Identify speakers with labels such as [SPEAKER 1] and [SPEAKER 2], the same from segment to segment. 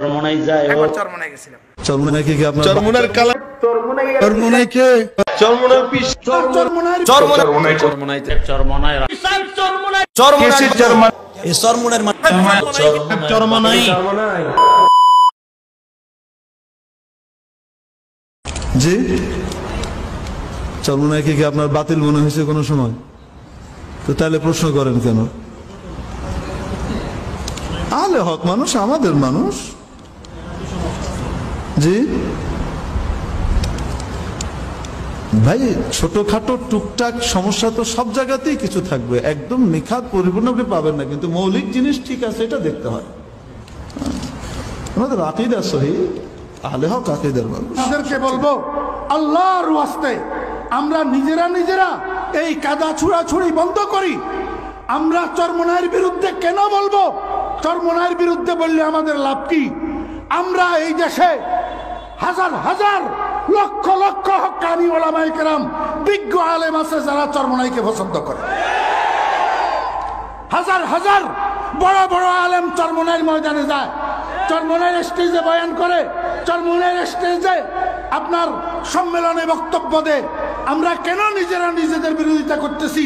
[SPEAKER 1] চরমোনাই যায় ও
[SPEAKER 2] চরমোনাই গেছিলাম।
[SPEAKER 3] চরমোনাই কি আপনার
[SPEAKER 4] চরমোনার কালাম
[SPEAKER 3] চরমোনাই কে
[SPEAKER 4] চরমোনার পিস
[SPEAKER 2] চরমোনাই
[SPEAKER 4] চরমোনাই
[SPEAKER 1] চরমোনাই চরমোনাই
[SPEAKER 4] চরমোনাই চরমোনাই
[SPEAKER 3] এই চরমোনাইর
[SPEAKER 1] চরমোনাই
[SPEAKER 3] জি চরমোনাই কি আপনার বাতিল মনে হয়েছে কোনো সময়? তো তাহলে প্রশ্ন করেন কেন? আলে হক মানুষ, আমাদের মানুষ। জি ভাই, ছোটখাটো টুকটাক সমস্যা তো সব জায়গাতেই কিছু থাকবে, একদম নিখাত পরিপূর্ণ আপনি পাবেন না, কিন্তু মৌলিক জিনিস ঠিক আছে এটা দেখতে হয়। আমাদের আকীদা সহি, আলে হক আকীদার মানুষ।
[SPEAKER 2] তাদেরকে বলবো আল্লাহর ওয়াস্তে আমরা নিজেরা এই কাদা ছুড়াছুড়ি বন্ধ করি। আমরা চরমোনাইয়ের বিরুদ্ধে কেন বলবো? চরমোনাইয়ের বিরুদ্ধে বললে আমাদের লাভ কি? আমরা এই দেশে হাজার হাজার লক্ষ লক্ষ হক্কানি ওলামায়ে কেরাম বিজ্ঞ আলেম আছে যারা চরমোনাইকে পছন্দ করে। হাজার হাজার বড় বড় আলেম চরমোনাইয়ের ময়দানে যায়, চরমোনাইয়ের স্টেজে বয়ান করে, চরমোনাইয়ের স্টেজে আপনার সম্মেলনে বক্তব্য দেয়। আমরা কেন নিজেদের বিরোধিতা করতেছি?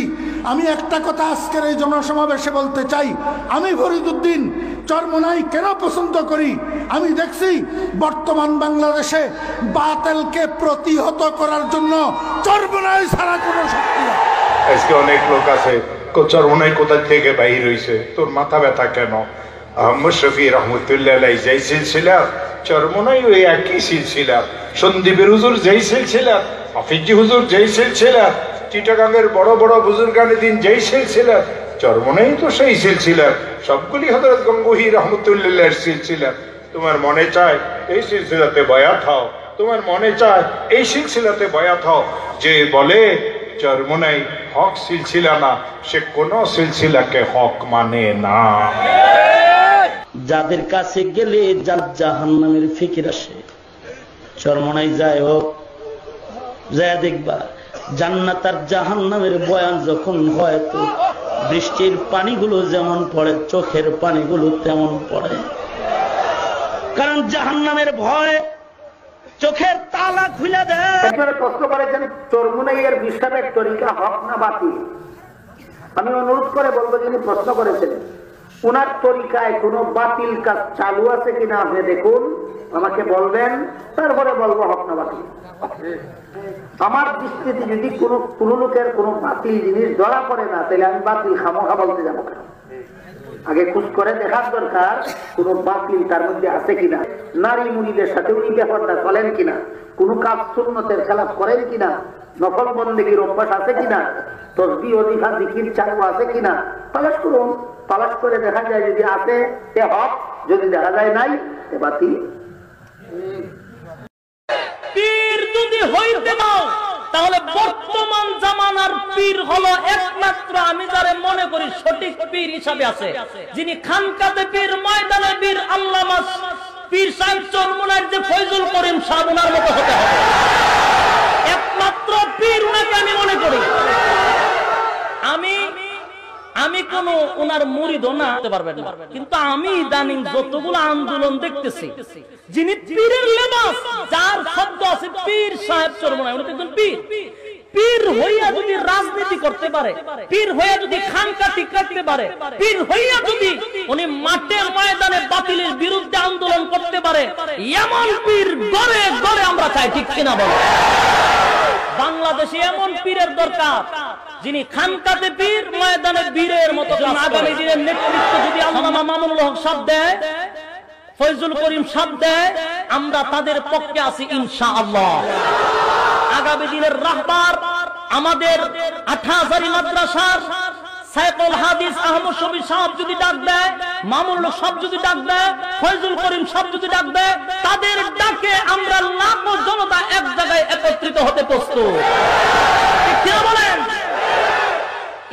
[SPEAKER 2] আমি একটা কথা আজকের এই জনসমাবেশে বলতে চাই। আমি ফরিদউদ্দিন চরমোনাই কেন পছন্দ করি? আমি দেখছি বর্তমান বাংলাদেশে বাতিলকে প্রতিহত করার জন্য চরমোনাই ছাড়া কোনো শক্তি নেই।
[SPEAKER 5] আজকে অনেক লোক আছে চরমোনাই কোথা থেকে বাহির হয়েছে, তোর মাথা ব্যথা কেন? আহমদ শফি রহমতুল্লাহ আলাইহি যেই সিলসিলা, চরমোনাই ওই একই সিলসিলা। সন্দীপের হুজুর যেই সিলসিলা, হাফিজি হুজুর যেই সিলসিলা, চিটাগাঙ্গের বড় বড় বুজুর্গানের দিন যেই সিলসিলা, চরমোনাই তো সেই সিলসিলা। সবগুলি হযরত গঙ্গোহী রহমতুল্লাহর সিলসিলা। তোমার মনে চায় এই সিলসিলাতে বয়াত হও, তোমার মনে চায় এই সিলসিলাতে বয়াত হও। যে বলে চরমোনাই হক সিলসিলা না, সে কোন সিলসিলাকে হক মানে না।
[SPEAKER 1] যাদের কাছে গেলে জাহান্নামের ফিকির আসে, চরমোনাই যায় হোক, যায় দেখবা জান্নাত আর জাহান্নামের বয়ান যখন হয় তো বৃষ্টির পানিগুলো যেমন পড়ে, চোখের পানিগুলো তেমন পড়ে। কারণ জাহান্নামের ভয় চোখের তালা খুলে দেয়।
[SPEAKER 6] প্রশ্ন করেছেন চরমোনাইয়ের বিশ্বাসের তরিকা হক না বাতিল। আমি অনুরোধ করে বলবো, যিনি প্রশ্ন করেছেন উনার তরিকায় কোনো বাতিল কাজ চালু আছে কিনা আপনি দেখুন, আমাকে বলবেন, তারপরে বলবো হক না বাতিল। আমার দৃষ্টিতে যদি কোনো লোকের কোনো বাতিল জিনিস ধরা পড়ে না, তাহলে আমি বাতিল খামোখা বলতে যাবো কেন? আগে খোঁজ করে দেখার দরকার কোন বাতিল তার মধ্যে আছে কিনা। নারী মুনিদের সাথে উনি ব্যাপারটা চলেন কিনা, কোন কাজ সুন্নতের খেলাফ করেন কিনা, নফল বন্দেগীর অভ্যাস আছে কিনা, তসবিহ ওজিফা জিকির চালু আছে কিনা, তালাশ করুন। তালাশ করে দেখা যায় যদি আছে এ হক, যদি দেখা যায় নাই এ বাতিল।
[SPEAKER 7] পীর যদি হইতে দাও তাহলে বর্তমান জামানার পীর হলো একমাত্র আমি যারে মনে করি সঠিক পীর হিসাবে আছে, যিনি খানকাতে পীর, ময়দানে পীর, আল্লামা পীর সাহেব চরমোনাইয়ের যে ফয়জুল করিম সাহেব, ওনার মতো হতে হবে। একমাত্র পীর উনাকে আমি মনে করি। আমি কোন ওনার মুরিদও না হতে পারবেন না, কিন্তু আমি ইদানিং যতগুলো আন্দোলন দেখতেছি, যিনি পীরের লেবাস, যার শব্দ আছে পীর সাহেব চরমোনাই, উনি একজন পীর। পীর হইয়া যদি রাজনীতি করতে পারে, পীর হইয়া যদি খানকা ঠিক রাখতে পারে, পীর হইয়া যদি উনি মাঠে ময়দানে বাতিলের বিরুদ্ধে আন্দোলন করতে পারে, এমন পীর গড়ে গড়ে আমরা চাই, ঠিক কিনা বলো? বাংলাদেশে এমন পীরের দরকার যিনি খানকাতে পীর, ময়দানে বীরের মতো। আগামী দিনের নেতৃত্ব যদি আল্লামা মামুনুল হক সাহেব দেয়, ফয়জুল করিম সাহেব দেয়, আমরা তাদের পক্ষে আছি ইনশাআল্লাহ। আগামী দিনের রাহবার আমাদের ৮০০০ মাদ্রাসার সাইকুল হাদিস আহমদ শফি সাহেব যদি ডাক দেয়, মামুনুল হক সাহেব যদি ডাক দেয়, ফয়জুল করিম সাহেব যদি ডাক দেয়, তাদের ডাকে আমরা লাখো জনতা এক জায়গায় একত্রিত হতে প্রস্তুত। কি বলেন?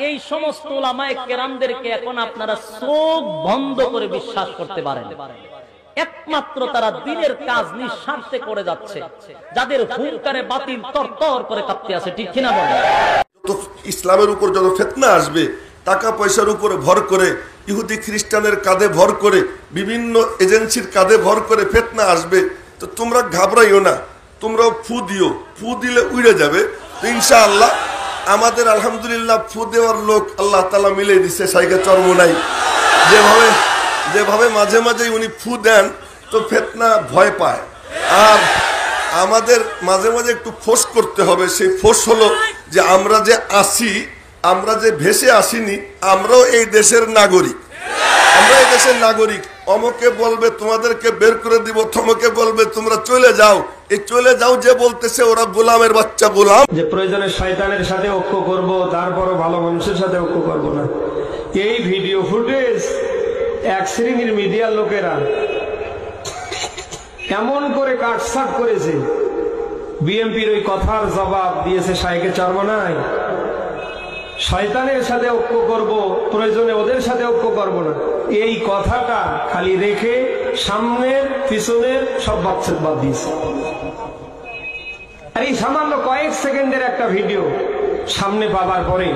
[SPEAKER 7] এই সমস্ত উলামায়ে কেরামদেরকে এখন আপনারা চোখ বন্ধ করে বিশ্বাস করতে পারেন। একমাত্র তারা দিনের কাজ নিঃস্বার্থে করে যাচ্ছে, যাদের হুঙ্কারে বাতিল তরতর করে কাঁপতে আছে, ঠিক কিনা বলেন?
[SPEAKER 4] তো ইসলামের উপর যত ফিতনা আসবে
[SPEAKER 8] টাকা পয়সার উপরে ভর করে, ইহুদি খ্রিস্টানের কাঁধে ভর করে, বিভিন্ন এজেন্সির কাঁধে ভর করে ফিতনা আসবে। তো তোমরা ঘাবড়াইও না, তোমরাও ফু দিও, ফু দিলে উড়ে যাবে। তো ইনশাআল্লাহ আমাদের আলহামদুলিল্লাহ ফু দেওয়ার লোক আল্লাহ তাআলা মিলে দিচ্ছে শাইখে চরমোনাই। যেভাবে মাঝে মাঝে উনি ফু দেন তো ফিতনা ভয় পায়। আর আমাদের মাঝে মাঝে একটু ফোর্স করতে হবে। সেই ফোর্স হলো যে আমরা যে আসি, আমরা যে ভেসে আসিনি, আমরাও এই দেশের নাগরিক। আমরা এই দেশের নাগরিক। অমকে বলবে তোমাদেরকে বের করে দিব, থমকে বলবে তোমরা চলে যাও। এই চলে যাও যে বলতেছে ওরা গোলামের বাচ্চা, গোলাম।
[SPEAKER 9] যে প্রয়োজনে শয়তানের সাথে ঐক্য করব, তারপরও ভালো মানুষের সাথে ঐক্য করব না। এই ভিডিও ফুটেজ এক শ্রেণীর মিডিয়ার লোকেরা এমন করে কাটছাট করেছে, বিএনপির ওই কথার জবাব দিয়েছে শাইখে চরমোনাই, শয়তানের সাথে ঐক্য করব, প্রয়োজনে ওদের সাথে ঐক্য করব না। এই কথাটা খালি রেখে সামনের পিছনের সব বাদ দিয়েছে। আর এই সামান্য কয়েক সেকেন্ডের একটা ভিডিও সামনে পাবার পরে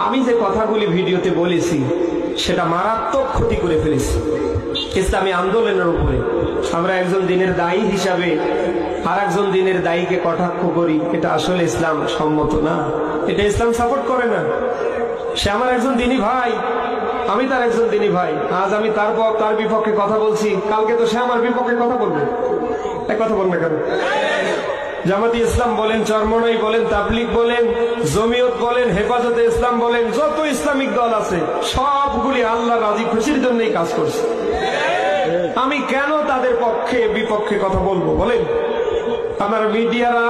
[SPEAKER 9] আমি যে কথাগুলি ভিডিওতে বলেছি সেটা মারাত্মক ক্ষতি করে ফেলেছি ইসলামী আন্দোলনের উপরে। আমরা একজন দিনের দায়ী হিসাবে আর একজন দিনের দায়ীকে কটাক্ষ করি, এটা আসলে ইসলাম সম্মত না, এটা ইসলাম সাপোর্ট করে না। সে আমার একজন দিনী ভাই, আমি তার একজন দিনী ভাই। আজ আমি তার বিপক্ষে কথা বলছি, কালকে তো সে আমার বিপক্ষে কথা বলবে। এক কথা বলবে কেন? জামাতি ইসলাম বলেন, চরমোনাই বলেন, তাবলিগ বলেন, জমিয়ত বলেন, হেফাজতে ইসলাম বলেন, যত ইসলামিক দল আছে সবগুলি আল্লাহ রাজি খুশির জন্যই কাজ করছে। আমি কেন তাদের পক্ষে বিপক্ষে কথা বলবো বলেন? আমার মিডিয়ারা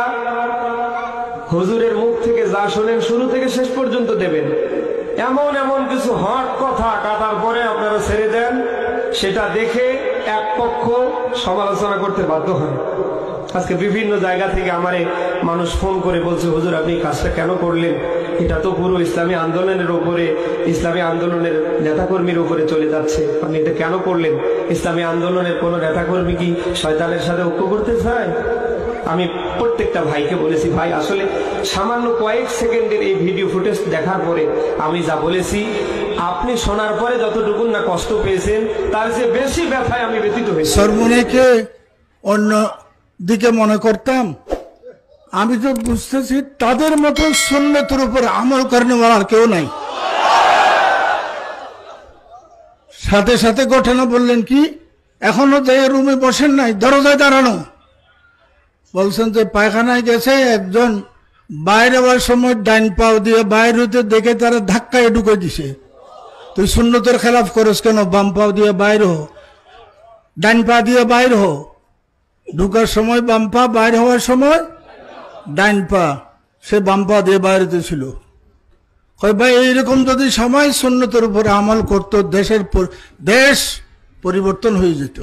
[SPEAKER 9] হুজুরের মুখ থেকে যা শোনেন শুরু থেকে শেষ পর্যন্ত দেবেন। এমন এমন কিছু হট কথা কাটার পরে আপনারা ছেড়ে দেন, সেটা দেখে এক পক্ষ সমালোচনা করতে বাধ্য হয়। আজকে বিভিন্ন জায়গা থেকে আমারে মানুষ ফোন করে বলছে, হুজুর আপনি কাজটা কেন করলেন? এটা তো পুরো ইসলামী আন্দোলনের উপরে, ইসলামী আন্দোলনের নেতাকর্মীর উপরে চলে যাচ্ছে, আপনি এটা কেন করলেন? ইসলামী আন্দোলনের কোন নেতাকর্মী কি শয়তানের সাথে ঐক্য করতে চায়? আমি প্রত্যেকটা ভাইকে বলেছি, ভাই আসলে সামান্য কয়েক সেকেন্ডের এই ভিডিও ফুটেজ দেখার পরে আমি যা বলেছি, আপনি শোনার পরে যতটুকু না কষ্ট পেয়েছেন তার চেয়ে বেশি ব্যথায় আমি ব্যথিত হয়েছি।
[SPEAKER 2] চরমোনাইকে অন্য দিকে মনে করতাম, আমি তো বুঝতেছি তাদের মতো সুন্নতের উপর আমল করেন আর কেউ নাই। সাথে সাথে ঘটনা বললেন কি, এখনো যে রুমে বসেন নাই, দরজায় দাঁড়ানো, বলছেন যে পায়খানায় গেছে একজন, বাইরে হওয়ার সময় ডাইন পাও দিয়ে বাইরে হতে দেখে তারা ধাক্কায় ঢুকে দিছে। তুই সুন্নতের খেলাফ করস কেন? বাম পাও দিয়ে বাইরে হো, ডাইন পা দিয়ে বাইরে হো। ঢুকার সময় বাম পা, বাইরে হওয়ার সময় ডাইন পা। সে বাম পা দিয়ে বাইরেতে ছিল। কয় ভাই এইরকম যদি সময় সুন্নতের উপর আমল করত, দেশ পরিবর্তন হয়ে যেত।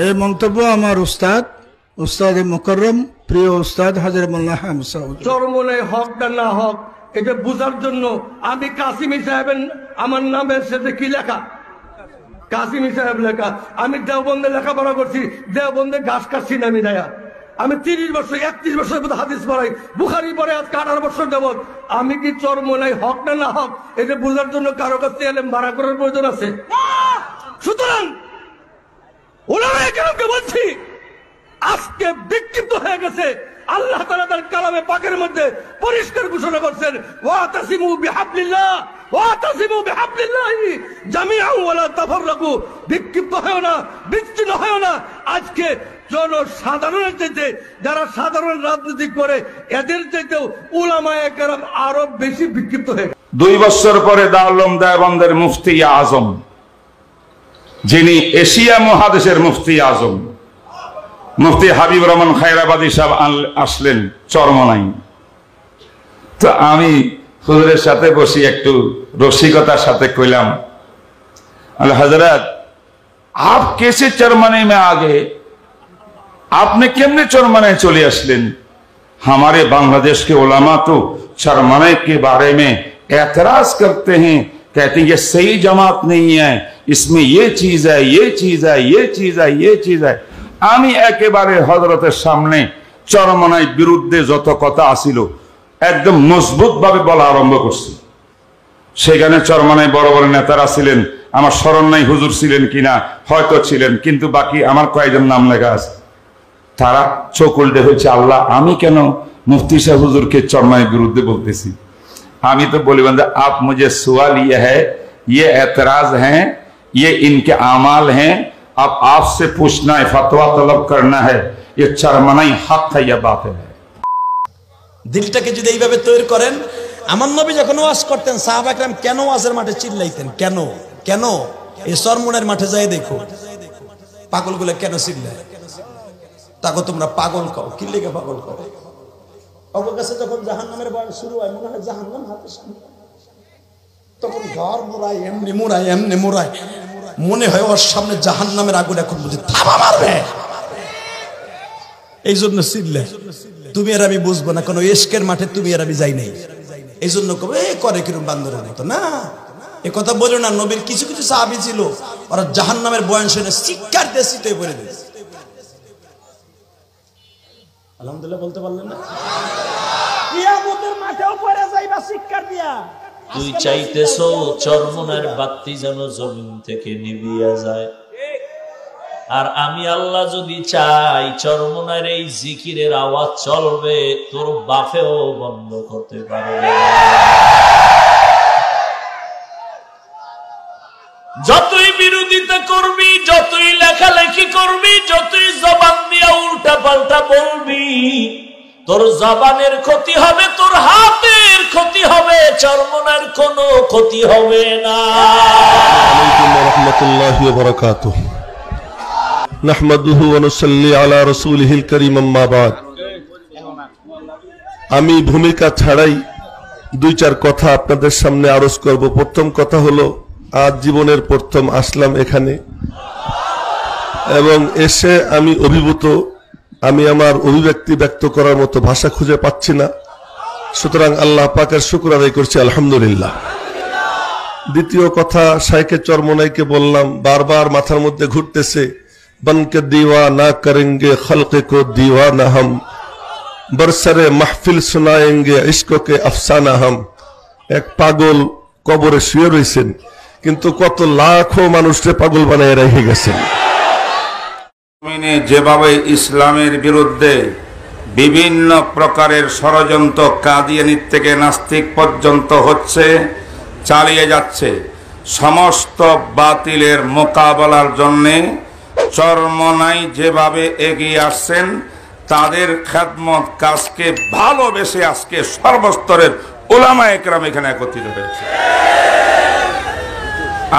[SPEAKER 2] এই মন্তব্য আমার উস্তাদ মুকররম প্রিয় উস্তাদ হাজর মোল্লা হামসাউদ।
[SPEAKER 10] চরমোনাই হক না হক এটা বুঝার জন্য আমি কাসিমি সাহেবের আমার নামের সাথে কি লেখা, কাসিমি সাহেব লেখা। আমি দেওবন্দে লেখাপড়া করছি, দেওবন্দে ঘাস কাটছি না আমি দেয়া। আমি 30 বছর 31 বছর হাদিস পড়াই, বুখারি পড়ে আজ 18 বছর যাবত। আমি কি চরমোনাই হক না হক এটা বুঝার জন্য কারো কাছে এলেম ভাড়া করার প্রয়োজন আছে? সুতরাং ওলামায়ে কেরামকে বলছি, আজকে বিক্ষিপ্ত হয়ে গেছে। আল্লাহ তাআলা তার কালামে পাকের মধ্যে পরিষ্কার ঘোষণা করছেন, ওয়াতাসিমু বিহাবলিল্লাহ ওয়াতাসিমু বিহাবলিল্লাহি জামিআন ওয়ালা তাফাররাকু। বিক্ষিপ্ত হয় না, বিচ্ছিন্ন হয় না। আজকে জনসাধারণের চাইতে যারা সাধারণ রাজনীতি করে এদের চাইতেও উলামায়ে কেরাম আরো বেশি বিক্ষিপ্ত হয়ে গেছে।
[SPEAKER 5] 2 বছর পরে দারুল উলুম দেওবন্দের মুফতি আজম, যিনি এশিয়া মহাদেশের মুফতি আজম, মুফতি হাবিব রহমান খায়রাবাদী সাহেব আসলেন চরমোনাই। তো আমি হুজুরের সাথে বসি একটু রসিকতার সাথে কইলাম, আল হযরত आप कैसे चरमोनाई में आ गए, आपने केमने चरमोनाई चले असलेन? हमारे बांग्लादेश के उलमा तो चरमोनाई के बारे में एतराज करते हैं, कहते हैं ये सही जमात नहीं है, इसमें ये चीज है, ये चीज है, ये चीज है, ये चीज है। আমি একেবারে হযরতের সামনে চরমোনাই বিরুদ্ধে যত কথা আসিল
[SPEAKER 11] একদম মজবুত ভাবে বলা আরম্ভ করছি। সেখানে চরমনায় বড় বড় নেতারা ছিলেন, আমার স্মরণ নাই হুজুর ছিলেন কিনা, হয়তো ছিলেন, কিন্তু বাকি আমার কয়েকজন নাম লেখা আছে। তারা চোখ উল্টে হয়েছে, আল্লাহ আমি কেন মুফতি সাহেব হুজুরকে চরমনায়ের বিরুদ্ধে বলতেছি? আমি তো বলি বন্ধু, আপ মুঝে सवाल ये है, ये एतराज हैं, ये इनके आमाल हैं, अब आपसे पूछना है, फतवा तलब करना है, ये चरमनाई हक है या बातिल है।
[SPEAKER 12] দিলটাকে যদি এইভাবে তৈরি করেন, আমার নবী যখন ওয়াজ করতেন সাহাবা একরাম কেন ওয়াজের মাঠে চিল্লাইতেন? কেন কেন? এই চরমনায়ের মাঠে যাই দেখো পাগলগুলো কেন চিল্লায়। তাকে তোমরা পাগল কও, কি লেগে পাগল কও? ওর কাছে যখন জাহান্নামের বয়ান শুরু হয় মনে হয় জাহান্নাম হাতে সামনে, তখন ঘর মোড়ায় এমনি মোড়ায় এমনি মোড়ায়, মনে হয় ওর সামনে জাহান্নামের আগুন এখন বুঝে থাবা মারবে, এই জন্য চিল্লায়। তুমি আর আমি বুঝবো না, কোনো ইশকের মাঠে তুমি আর আমি যাই নাই, এই জন্য কবে করে কিরম বান্দরের মতো না। এ কথা বলো না। নবীর কিছু কিছু সাহাবী ছিল, ওরা জাহান্নামের বয়ান শুনে শিক্ষার দেশিতে পড়ে দিয়েছে। আলহামদুলিল্লাহ বলতে পারলেন না? কিয়ামতের মাঠেও পড়ে যাইবা শিক্ষার দিয়া।
[SPEAKER 13] তুই চাইতেছো চরমনার বাতি যেন জমিন থেকে নিভিয়া যায়, আর আমি আল্লাহ যদি চাই চরমনার এই জিকিরের আওয়াজ চলবে, তোর বাপেও বন্ধ করতে পারবে। যতই বিরোধিতা করবি, যতই লেখালেখি করবি, যতই জবান দিয়া উল্টা পাল্টা বলবি, তোর জবানের ক্ষতি হবে, তোর হাতের ক্ষতি হবে, চরমনার কোনো ক্ষতি হবে না।
[SPEAKER 14] আলাইকুম ওয়া রাহমাতুল্লাহি ওয়া বারাকাতুহু। নাহমাদুহু ওয়া নুসাল্লি আলা রাসূলিহিল কারীম, আম্মা বাদ। আমি ভূমিকা ছাড়াই দুই চার কথা আপনাদের সামনে আরজ করব। প্রথম কথা হলো, আজ জীবনের প্রথম আসলাম এখানে, এবং এসে আমি অভিভূত। আমি আমার অভিব্যক্তি ব্যক্ত করার মতো ভাষা খুঁজে পাচ্ছি না, সুতরাং আল্লাহ পাকের শুকর আদায় করছি, আলহামদুলিল্লাহ। দ্বিতীয় কথা, শাইখে চরমনাইকে বললাম, বারবার মাথার মধ্যে ঘুরতেছে, বনকে দীওয়ানা করেंगे खल्क को दीवाना हम, बरसरे महफिल सुनाएंगे इश्क के अफसाना हम। এক পাগল কবরে শুয়ে রয়েছেন, কিন্তু কত লাখো মানুষকে পাগল বানিয়ে রেখে গেছেন।
[SPEAKER 11] যেভাবে ইসলামের বিরুদ্ধে বিভিন্ন প্রকারের ষড়যন্ত্র কাদিয়ানি থেকে নাস্তিক পর্যন্ত হচ্ছে, চালিয়ে যাচ্ছে, সমস্ত বাতিলের মোকাবেলার জন্যে চরমনাই যেভাবে এগিয়ে আসছেন, তাদের খেদমত কাজকে ভালোবেসে আজকে সর্বস্তরের উলামা একরাম এখানে একত্রিত হয়েছে।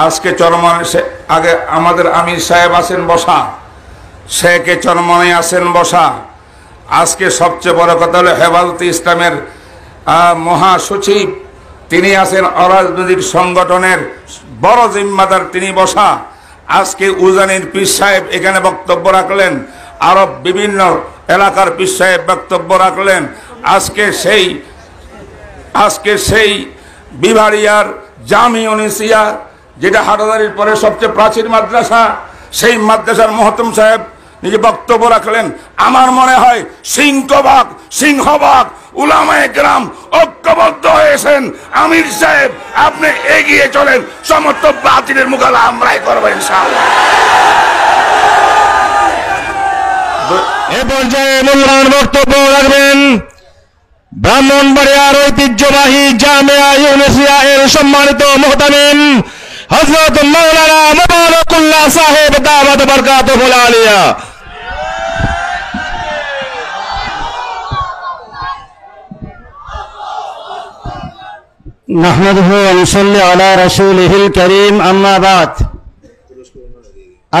[SPEAKER 11] আজকে চরমনাই আগে আমাদের আমির সাহেব আছেন বসা, শেখে চরমনাই আছেন বসা। আজকে সবচেয়ে বড় কথা হলো হেফাজতে ইসলামের মহাসচিব, তিনি আছেন অরাজনৈতিক সংগঠনের বড় জিম্মাদার, তিনি বসা। আজকে উজানির পীর সাহেব এখানে বক্তব্য রাখলেন, আরব বিভিন্ন এলাকার পীর সাহেব বক্তব্য রাখলেন। আজকে সেই বিভারিয়ার জামিউনিসিয়া, যেটা হাটাদারির পরে সবচেয়ে প্রাচীন মাদ্রাসা, সেই মাদ্রাসার মহতম সাহেব নিজে বক্তব্য রাখলেন। আমার মনে হয় সিংহভাগ উলামায়ে কেরাম ঐক্যবদ্ধ হয়েছেন। আমির সাহেব আপনি এগিয়ে চলেন, সমস্ত বাতিলের মোকাবেলা আমরাই করবো ইনশাআল্লাহ।
[SPEAKER 15] এ পর্যায়ে মূল্যবান বক্তব্য রাখবেন ব্রাহ্মণবাড়িয়ার ঐতিহ্যবাহী জামিয়া ইউনিসিয়া এর সম্মানিত মুহতামিম হযরত মাওলানা মুবারকুল্লাহ সাহেব দাওয়াত বরকাতুহু আলিয়া।
[SPEAKER 16] নাহমাদুহু ওয়া নুসাল্লি আলা রাসূলিহিল কারীম, আম্মা বাদ।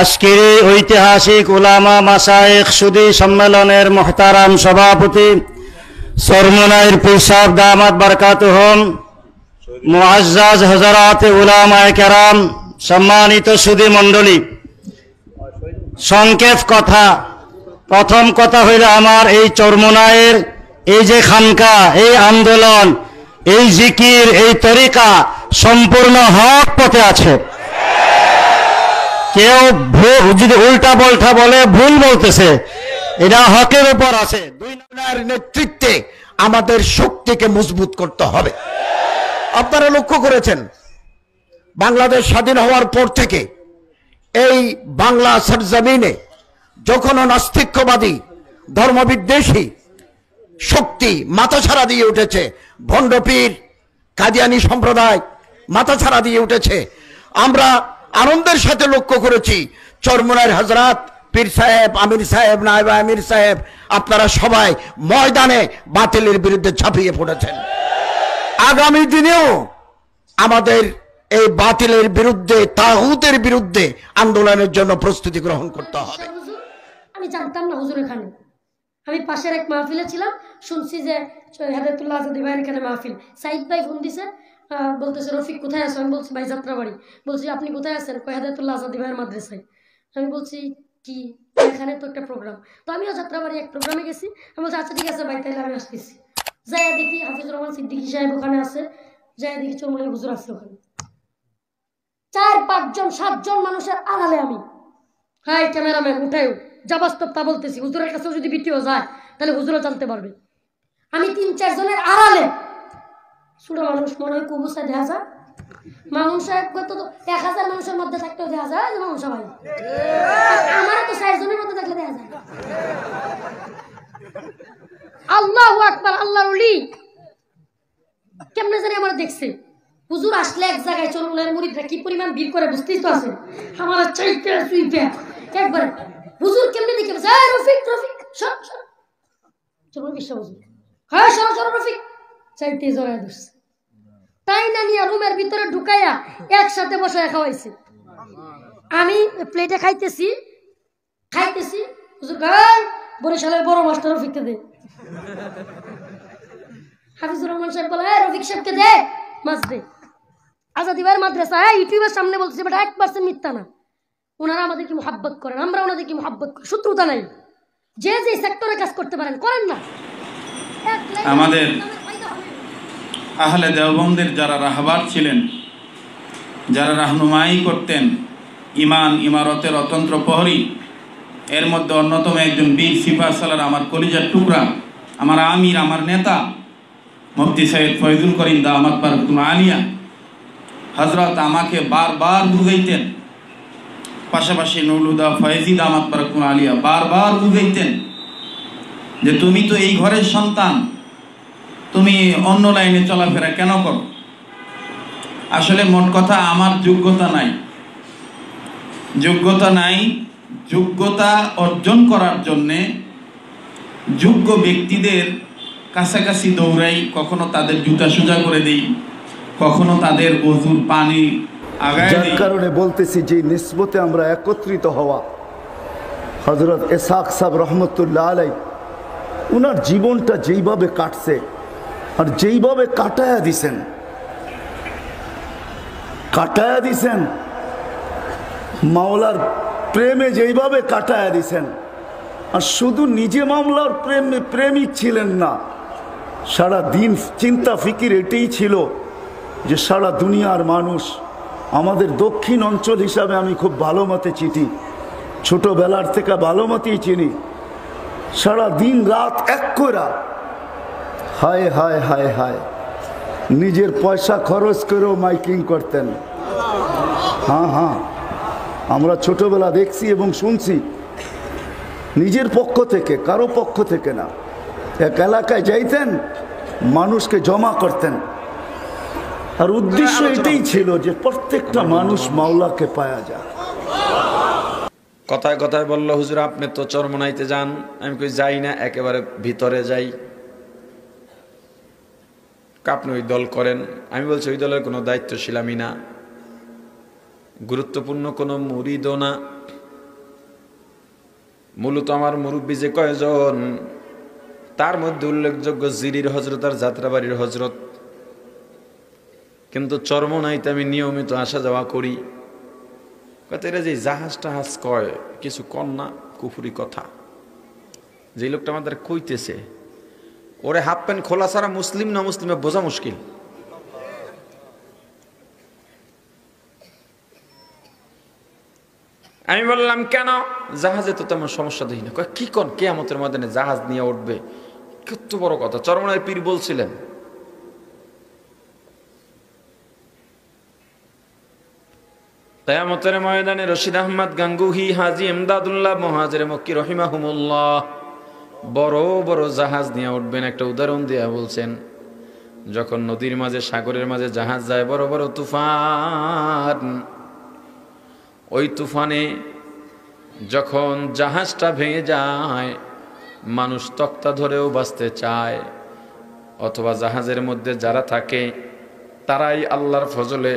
[SPEAKER 16] আজকের এই ঐতিহাসিক উলামা মাশায়েখ সুদী সম্মেলনের মুহতারাম সভাপতি চরমনাইর পীর সাহেব দামাত বরকাতুহুম, মুআজ্জাজ হযরাত উলামায়ে কেরাম, সম্মানিত সুদী মণ্ডলী, সংক্ষেপ কথা। প্রথম কথা হইল, আমার এই চরমনাইয়ের এই যে খানকা, এই আন্দোলন, এই জিকির, এই তরিকা সম্পূর্ণ হক পথে আছে। কেউ যদি উল্টা পাল্টা বলে ভুল বলতেছে, এটা হকের উপর আছে। দুই নম্বরের নেতৃত্বে
[SPEAKER 17] আমাদের শক্তিকে মজবুত করতে হবে। আপনারা লক্ষ্য করেছেন বাংলাদেশ স্বাধীন হওয়ার পর থেকে এই বাংলা সরজমিনে যখন নাস্তিক্যবাদী ধর্মবিদ্বেষী শক্তি মাথাছাড়া দিয়ে উঠেছে, ভণ্ডপীর কাদিয়ানি সম্প্রদায় মাথাছাড়া দিয়ে উঠেছে, আমরা আনন্দের সাথে লক্ষ্য করেছি চরমোনাইর হযরত পীর সাহেব, আমির সাহেব, নায়েব আমির সাহেব, আপনারা সবাই ময়দানে বাতিলের বিরুদ্ধে ঝাঁপিয়ে পড়েছেন। আগামী দিনেও আমাদের এই বাতিলের বিরুদ্ধে, তাগুতের বিরুদ্ধে আন্দোলনের জন্য প্রস্তুতি গ্রহণ করতে হবে।
[SPEAKER 18] আমি জানতাম না হুজুর এখানে, আমি পাশের এক মাহফিলে ছিলাম, শুনছি যে হেদায়েতুল্লাহ আজাদি ভাইয়ের এখানে মাহফিল। সাইদ ভাই ফোন দিছে, বলতেছে রফিক কোথায় আছো? আমি বলছি ভাই যাত্রাবাড়ি। বলছি আপনি কোথায় আছেন? হেদায়েতুল্লাহ আজাদি ভাইয়ের মাদ্রাসায়। আমি বলছি কি এখানে তো একটা প্রোগ্রাম, তো আমিও যাত্রাবাড়ি এক প্রোগ্রামে গেছি। আমি বলছি আচ্ছা ঠিক আছে ভাই, তাহলে আমি আসতেছি। যাই দেখি হাফিজুর রহমান সিদ্দিকী সাহেব ওখানে আছে, যাই দেখি চরমোনাই হুজুর আছে ওখানে। 4, 5 জন 7 জন মানুষের আড়ালে আমি, হাই ক্যামেরাম্যান উঠাই যা বাস্তব তা বলতেছি, হুজুরের কাছেও যদি ভিডিও যায় তাহলে হুজুরও জানতে পারবে। আমি 3-4 জনের আড়ালে, ছোট মানুষ মনে হয় কুবুসায় দেখা যায়, মামুন সাহেব তো 1000 মানুষের মধ্যে থাকতেও দেখা যায় যে মামুন সাহেব, আমার তো 4 জনের মধ্যে থাকলে দেখা যায়। আল্লাহু আকবার, আল্লাহর ওলি কেমনে জানি আমার দেখছে। হুজুর আসলে এক জায়গায় চরমোনাইয়ের মুরিদরা কি পরিমাণ ভিড় করে বুঝতেই তো আছে। আমার চাইতে সুইপে একবার হুজুর কেমনে দেখে বলছে রফিক রফিক সর সর, চরমোনাই বিশ্ব হুজুর, হ্যাঁ সর সর রফিক, চাইতে জড়ায় ধরছে, তাই না নিয়ে রুমের ভিতরে ঢুকাইয়া একসাথে বসে খাওয়াইছে। আমি প্লেটে খাইতেছি হুজুর গায় বরিশালের বড় মাস্টার রফিককে দে। হাফিজুর রহমান সাহেব বলে রফিক সাহেবকে দে মাছ দে। আজাদি ভাইয়ের মাদ্রাসা ইউটিউবের সামনে বলতেছে বাট 1% মিথ্যা না। ওনারা আমাদের কি মোহাব্বত করেন, আমরা ওনাদের কি মোহাব্বত করি, শত্রুতা নাই। যে যে সেক্টরে কাজ করতে পারেন করেন না।
[SPEAKER 19] আমাদের আহলে দেওবন্দের যারা রাহবার ছিলেন, যারা রাহনুমাই করতেন, ইমান ইমারতের অতন্ত্র প্রহরী, এর মধ্যে অন্যতম একজন বীর সিপাহ সালার আমার কলিজার টুকরা, আমার আমির, আমার নেতা মুফতি সৈয়দ ফয়জুল করিম দামাত বারাকাতুহু আলিয়া হযরত আমাকে বারবার বুঝাইতেন, পাশাপাশি নুরুল হুদা ফয়েজি দামাত বারাকাতুহু আলিয়া বারবার বুঝাইতেন যে তুমি তো এই ঘরের সন্তান, তুমি অন্য লাইনে চলাফেরা কেন করো? আসলে মোট কথা আমার যোগ্যতা নাই, যোগ্যতা অর্জন করার জন্যে যোগ্য ব্যক্তিদের কাছাকাছি দৌড়াই, কখনো তাদের জুতা সোজা করে দেই, কখনো তাদের ওযুর পানি আগায় দেই।
[SPEAKER 20] যার কারণে বলতেছি যে নিসবতে আমরা একত্রিত হওয়া, হযরত ইসহাক সাহেব রহমতুল্লাহ আলাই উনার জীবনটা যেইভাবে কাটছে আর যেইভাবে কাটায়া দিছেন মাওলার প্রেমে যেইভাবে কাটায়া দিছেন, আর শুধু নিজে মামলার প্রেমিক ছিলেন না, সারা দিন চিন্তা ফিকির এটাই ছিল যে সারা দুনিয়ার মানুষ, আমাদের দক্ষিণ অঞ্চল হিসাবে আমি খুব ভালো মতে চিনি, ছোটবেলার থেকে ভালো মতেই চিনি, সারা দিন রাত এক করা হায় হায় হায় হায় নিজের পয়সা খরচ করেও মাইকিং করতেন। হ্যাঁ আমরা ছোটবেলা দেখছি এবং শুনছি, নিজের পক্ষ থেকে, কারো পক্ষ থেকে না, এক এলাকায় যাইতেন, মানুষকে জমা করতেন, আর উদ্দেশ্য এটাই ছিল যে প্রত্যেকটা মানুষ মাওলাকে পাওয়া যায়।
[SPEAKER 21] কথায় কথায় বলল হুজুর আপনি তো চরমোনাইতে যান, আমি কই যাই না, একেবারে ভিতরে যাই। আপনি ওই দল করেন, আমি বলছি ওই দলের কোনো দায়িত্বশীল আমি না, গুরুত্বপূর্ণ কোনো মুরিদও না, মূলত আমার মুরব্বী যে কয়জন তার মধ্যে উল্লেখযোগ্য জিরির হজরত আর যাত্রাবাড়ির হজরত, কিন্তু চরমোনাইতে আমি নিয়মিত আসা যাওয়া করি। এরা যে জাহাজ টাহাজ কয় কিছু কন না, কুফুরি কথা। যে লোকটা আমাদের কইতেছে ওরে হাফ প্যান্ট খোলা ছাড়া মুসলিম না মুসলিমে বোঝা মুশকিল। আমি বললাম কেন? জাহাজে তো তেমন সমস্যা দেখি না। কি কন কিয়ামতের ময়দানে জাহাজ নিয়ে উঠবে, কত বড় কথা চরমনায় পীর বলছিলেন। কিয়ামতের ময়দানে রশিদ আহমদ গাঙ্গুহি, হাজী ইমদাদুল্লাহ মুহাজির মক্কি রহিমাহুমুল্লাহ বড় বড় জাহাজ নিয়ে উঠবেন। একটা উদাহরণ দিয়া বলছেন, যখন নদীর মাঝে সাগরের মাঝে জাহাজ যায়, বড় বড় তুফান, ওই তুফানে যখন জাহাজটা ভেঙে যায়, মানুষ তক্তা ধরেও বাঁচতে চায়, অথবা জাহাজের মধ্যে যারা থাকে তারাই আল্লাহর ফজলে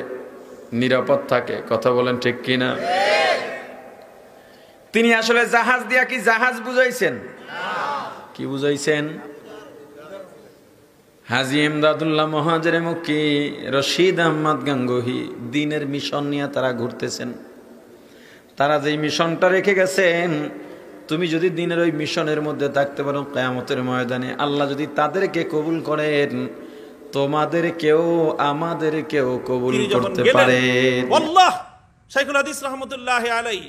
[SPEAKER 21] নিরাপদ থাকে। কথা বলেন ঠিক কিনা? তিনি আসলে জাহাজ দিয়া কি জাহাজ বুঝাইছেন? কি বুঝাইছেন? হাজী ইমদাদুল্লাহ মুহাজির মক্কি রশিদ আহমদ গাঙ্গুহি দ্বীনের মিশন নিয়ে তারা ঘুরতেছেন। তারা যেই মিশনটা রেখে গেছেন, তুমি যদি দ্বীনের ওই মিশনের মধ্যে থাকতে পারো, কিয়ামতের ময়দানে আল্লাহ যদি তাদেরকে কবুল করেন, তোমাদেরকেও আমাদেরকেও কবুল করতে পারে।
[SPEAKER 3] আল্লাহ শাইখুল হাদিস রাহমাতুল্লাহি আলাইহি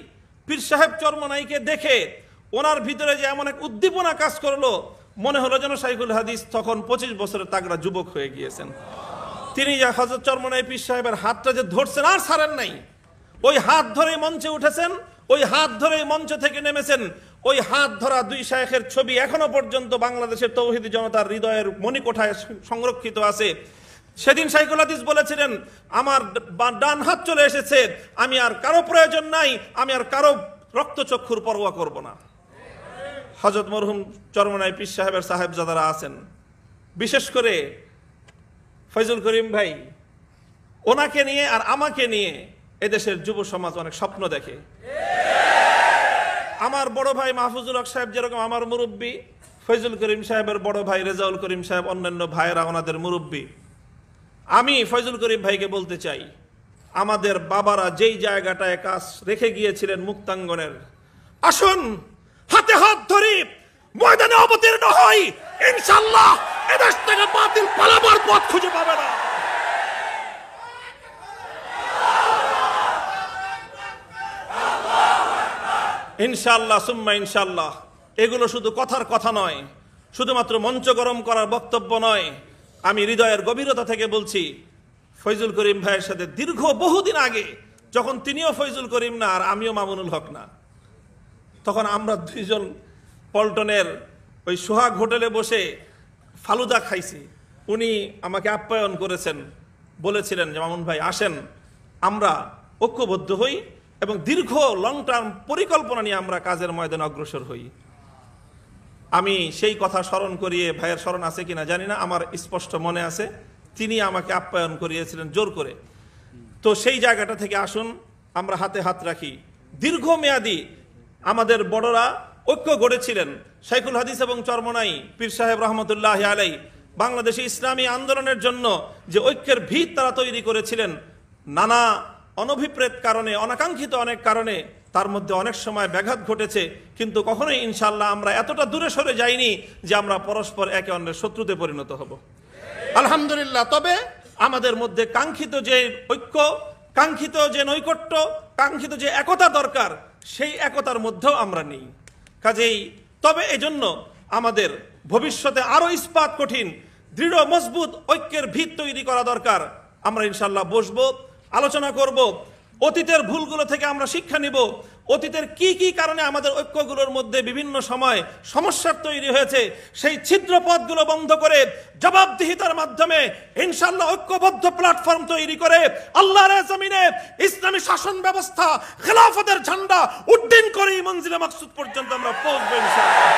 [SPEAKER 3] পীর সাহেব চরমনাইকে দেখে ওনার ভিতরে যে এমন এক উদ্দীপনা কাজ করলো, মনে হলো যেন শাইখুল হাদিস তখন 25 বছরের তাগড়া যুবক হয়ে গিয়েছেন। তিনি যে হযরত চরমনাই পীর সাহেবের হাতটা যে ধরছেন আর ছাড়েন নাই, ওই হাত ধরেই মঞ্চে উঠেছেন, ওই হাত ধরেই মঞ্চ থেকে নেমেছেন। ওই হাত ধরা দুই শায়েখের ছবি এখনো পর্যন্ত বাংলাদেশের তৌহিদি জনতার হৃদয়ের মণিকোঠায় সংরক্ষিত আছে। সেদিন শাইখুল হাদিস বলেছিলেন, আমার ডান হাত চলে এসেছে, আমি আর কারো প্রয়োজন নাই, আমি আর কারো রক্তচক্ষুর পরোয়া করব না। হযরত মরহুম চরমনাই পীর সাহেবের সাহেবজাদারা আছেন, বিশেষ করে ফয়জুল করিম ভাই, ওনাকে নিয়ে আর আমাকে নিয়ে এদেশের যুব সমাজ অনেক স্বপ্ন দেখে। আমার বড় ভাই মাহফুজুল হক সাহেব যেরকম আমার মুরব্বী, ফয়জুল করিম সাহেবের বড় ভাই রেজাউল করিম সাহেব, অন্যান্য ভাইয়েরা ওনাদের মুরব্বী। আমি ফয়জুল করিম ভাইকে বলতে চাই, আমাদের বাবারা যেই জায়গাটায় কাজ রেখে গিয়েছিলেন মুক্তাঙ্গনের, আসুন হাতে হাত ধরি ময়দানে অবতীর্ণ হই, ইনশাআল্লাহ এদেশ থেকে বাতিল পালাবার পথ খুঁজে পাবে না। ইনশাআল্লাহ সুম্মা ইনশাআল্লাহ। এগুলো শুধু কথার কথা নয়, শুধুমাত্র মঞ্চ গরম করার বক্তব্য নয়। আমি হৃদয়ের গভীরতা থেকে বলছি, ফয়জুল করিম ভাইয়ের সাথে দীর্ঘ বহুদিন আগে, যখন তিনিও ফয়জুল করিম না আর আমিও মামুনুল হক না, তখন আমরা দুইজন পল্টনের ওই সোহাগ হোটেলে বসে ফালুদা খাইছি। উনি আমাকে আপ্যায়ন করেছেন, বলেছিলেন যে মামুন ভাই আসেন, আমরা ঐক্যবদ্ধ হই এবং দীর্ঘ লং টার্ম পরিকল্পনা নিয়ে আমরা কাজের ময়দানে অগ্রসর হই। আমি সেই কথা স্মরণ করিয়ে, ভাইয়ের স্মরণ আছে কিনা জানি না, আমার স্পষ্ট মনে আছে তিনি আমাকে আপ্যায়ন করিয়েছিলেন জোর করে। তো সেই জায়গাটা থেকে আসুন আমরা হাতে হাত রাখি। দীর্ঘমেয়াদী আমাদের বড়রা ঐক্য গড়েছিলেন। শাইখুল হাদিস এবং চরমনাই পীর সাহেব রহমতুল্লাহ আলাই বাংলাদেশে ইসলামী আন্দোলনের জন্য যে ঐক্যের ভিত তারা তৈরি করেছিলেন, নানা অনভিপ্রেত কারণে, অনাকাঙ্ক্ষিত অনেক কারণে তার মধ্যে অনেক সময় ব্যাঘাত ঘটেছে, কিন্তু কখনোই ইনশাআল্লাহ আমরা এতটা দূরে সরে যাইনি যে আমরা পরস্পর একে অন্যের শত্রুতে পরিণত হব, আলহামদুলিল্লাহ। তবে আমাদের মধ্যে কাঙ্ক্ষিত যে ঐক্য, কাঙ্ক্ষিত যে নৈকট্য, কাঙ্ক্ষিত যে একতা দরকার, সেই একতার মধ্যেও আমরা নেই। কাজেই তবে এজন্য আমাদের ভবিষ্যতে আরো ইস্পাত কঠিন, দৃঢ় মজবুত ঐক্যের ভিত তৈরি করা দরকার। আমরা ইনশাআল্লাহ বসবো, আলোচনা করব, অতীতের ভুলগুলো থেকে আমরা শিক্ষা নিব, অতীতের কি কি কারণে আমাদের ঐক্যগুলোর মধ্যে বিভিন্ন সময় সমস্যার তৈরি হয়েছে, সেই ছিদ্র পথগুলো বন্ধ করে জবাবদিহিতার মাধ্যমে ইনশাআল্লাহ ঐক্যবদ্ধ প্ল্যাটফর্ম তৈরি করে আল্লাহর জমিনে ইসলামী শাসন ব্যবস্থা, খেলাফতের ঝান্ডা উড্ডীন করে মঞ্জিলে মাকসুদ পর্যন্ত আমরা পৌঁছবো ইনশাআল্লাহ।